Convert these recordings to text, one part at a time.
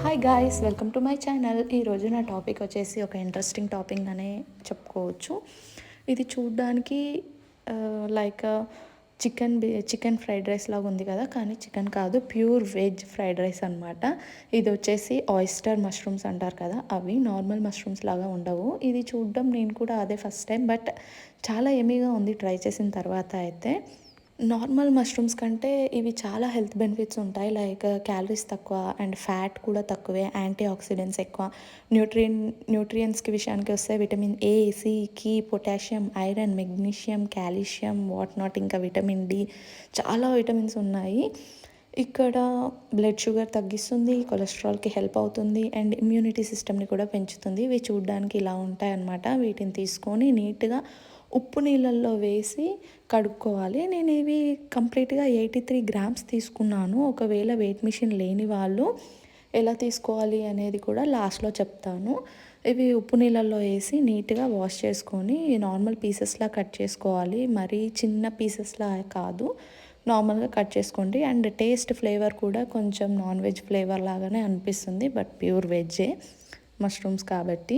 Hi guys, welcome to my channel. ఈరోజు నా topic వచ్చేసి ఒక ఇంట్రెస్టింగ్ టాపిక్ అనే చెప్పుకోవచ్చు. ఇది చూడ్డానికి లైక్ చికెన్ ఫ్రైడ్ రైస్ లాగా ఉంది కదా, కానీ చికెన్ కాదు, ప్యూర్ వెజ్ ఫ్రైడ్ రైస్ అనమాట. ఇది వచ్చేసి ఆయిస్టర్ మష్రూమ్స్ అంటారు కదా, అవి నార్మల్ మష్రూమ్స్ లాగా ఉండవు. ఇది చూడడం నేను కూడా అదే ఫస్ట్ టైం, బట్ చాలా ఎమీగా ఉంది ట్రై చేసిన తర్వాత అయితే. నార్మల్ మష్రూమ్స్ కంటే ఇవి చాలా హెల్త్ బెనిఫిట్స్ ఉంటాయి. లైక్ క్యాలరీస్ తక్కువ అండ్ ఫ్యాట్ కూడా తక్కువే, యాంటీ ఆక్సిడెంట్స్ ఎక్కువ, న్యూట్రియంట్స్కి విషయానికి వస్తే విటమిన్ ఏ, సి, కి, potassium, iron, magnesium, calcium, what not, ఇంకా విటమిన్ డి, చాలా విటమిన్స్ ఉన్నాయి. ఇక్కడ బ్లడ్ షుగర్ తగ్గిస్తుంది, కొలెస్ట్రాల్కి హెల్ప్ అవుతుంది అండ్ ఇమ్యూనిటీ సిస్టమ్ని కూడా పెంచుతుంది. ఇవి చూడడానికి ఇలా ఉంటాయి అన్నమాట. వీటిని తీసుకొని నీట్గా ఉప్పు నీళ్ళల్లో వేసి కడుక్కోవాలి. నేను ఇవి కంప్లీట్గా 83 గ్రామ్స్ తీసుకున్నాను. ఒకవేళ వెయిట్ మిషన్ లేని వాళ్ళు ఎలా తీసుకోవాలి అనేది కూడా లాస్ట్లో చెప్తాను. ఇవి ఉప్పు నీళ్ళల్లో వేసి నీట్గా వాష్ చేసుకొని నార్మల్ పీసెస్లా కట్ చేసుకోవాలి. మరీ చిన్న పీసెస్లా కాదు, నార్మల్గా కట్ చేసుకోండి. అండ్ టేస్ట్ ఫ్లేవర్ కూడా కొంచెం నాన్ వెజ్ ఫ్లేవర్ లాగానే అనిపిస్తుంది, బట్ ప్యూర్ వెజ్జే మష్రూమ్స్ కాబట్టి.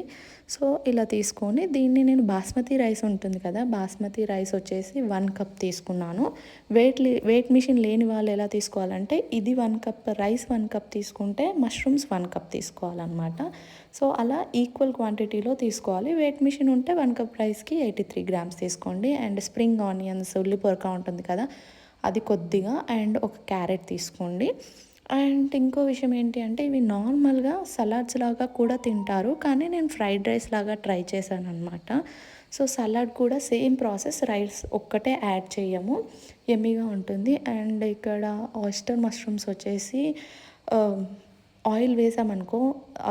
సో ఇలా తీసుకొని దీన్ని నేను బాస్మతి రైస్ ఉంటుంది కదా, బాస్మతి రైస్ వచ్చేసి 1 కప్ తీసుకున్నాను. వెయిట్ మిషన్ లేని వాళ్ళు ఎలా తీసుకోవాలంటే, ఇది 1 కప్ రైస్, 1 కప్ తీసుకుంటే మష్రూమ్స్ 1 కప్ తీసుకోవాలన్నమాట. సో అలా ఈక్వల్ క్వాంటిటీలో తీసుకోవాలి. వెయిట్ మిషన్ ఉంటే 1 కప్ రైస్కి 83 గ్రామ్స్ తీసుకోండి. అండ్ స్ప్రింగ్ ఆనియన్స్, ఉల్లిపొరక ఉంటుంది కదా, అది కొద్దిగా, అండ్ ఒక క్యారెట్ తీసుకోండి. అండ్ ఇంకో విషయం ఏంటి అంటే, ఇవి నార్మల్గా సలాడ్స్ లాగా కూడా తింటారు, కానీ నేను ఫ్రైడ్ రైస్ లాగా ట్రై చేశాను అనమాట. సో సలాడ్ కూడా సేమ్ ప్రాసెస్, రైస్ ఒక్కటే యాడ్ చేయము, ఎమ్మీగా ఉంటుంది. అండ్ ఇక్కడ ఆయిస్టర్ మష్రూమ్స్ వచ్చేసి ఆయిల్ వేసామనుకో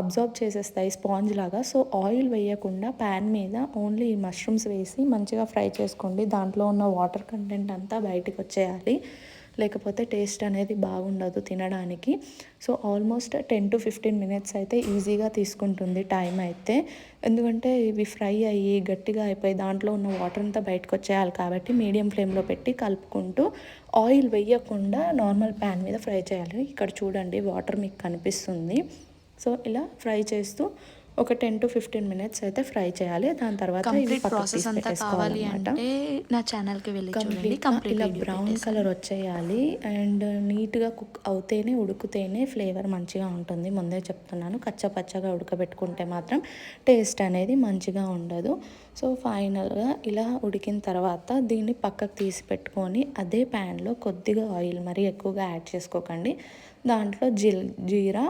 అబ్జర్వ్ చేసేస్తాయి స్పాంజ్ లాగా. సో ఆయిల్ వేయకుండా ప్యాన్ మీద ఓన్లీ ఈ మష్రూమ్స్ వేసి మంచిగా ఫ్రై చేసుకోండి. దాంట్లో ఉన్న వాటర్ కంటెంట్ అంతా బయటకు వచ్చేయాలి, లేకపోతే టేస్ట్ అనేది బాగుండదు తినడానికి. సో ఆల్మోస్ట్ 10 to 15 మినిట్స్ అయితే ఈజీగా తీసుకుంటుంది టైం అయితే. ఎందుకంటే ఇవి ఫ్రై అయ్యి గట్టిగా అయిపోయి దాంట్లో ఉన్న వాటర్ అంతా బయటకు వచ్చేయాలి కాబట్టి మీడియం ఫ్లేమ్లో పెట్టి కలుపుకుంటూ ఆయిల్ వేయకుండా నార్మల్ ప్యాన్ మీద ఫ్రై చేయాలి. ఇక్కడ చూడండి వాటర్ మీకు కనిపిస్తుంది. సో ఇలా ఫ్రై చేస్తూ ఒక 10 to 15 మినిట్స్ అయితే ఫ్రై చేయాలి. దాని తర్వాత కంప్లీట్ ప్రాసెస్ అంతా కావాలి అంటే నా ఛానల్కి వెళ్ళి చూడండి. కంప్లీట్ ఇలా బ్రౌన్ కలర్ వచ్చేయాలి. అండ్ నీట్గా కుక్ అవుతేనే, ఉడికితేనే ఫ్లేవర్ మంచిగా ఉంటుంది. ముందే చెప్తున్నాను, కచ్చపచ్చగా ఉడకబెట్టుకుంటే మాత్రం టేస్ట్ అనేది మంచిగా ఉండదు. సో ఫైనల్గా ఇలా ఉడికిన తర్వాత దీన్ని పక్కకు తీసి పెట్టుకొని అదే ప్యాన్లో కొద్దిగా ఆయిల్, మరీ ఎక్కువగా యాడ్ చేసుకోకండి, దాంట్లో జీరా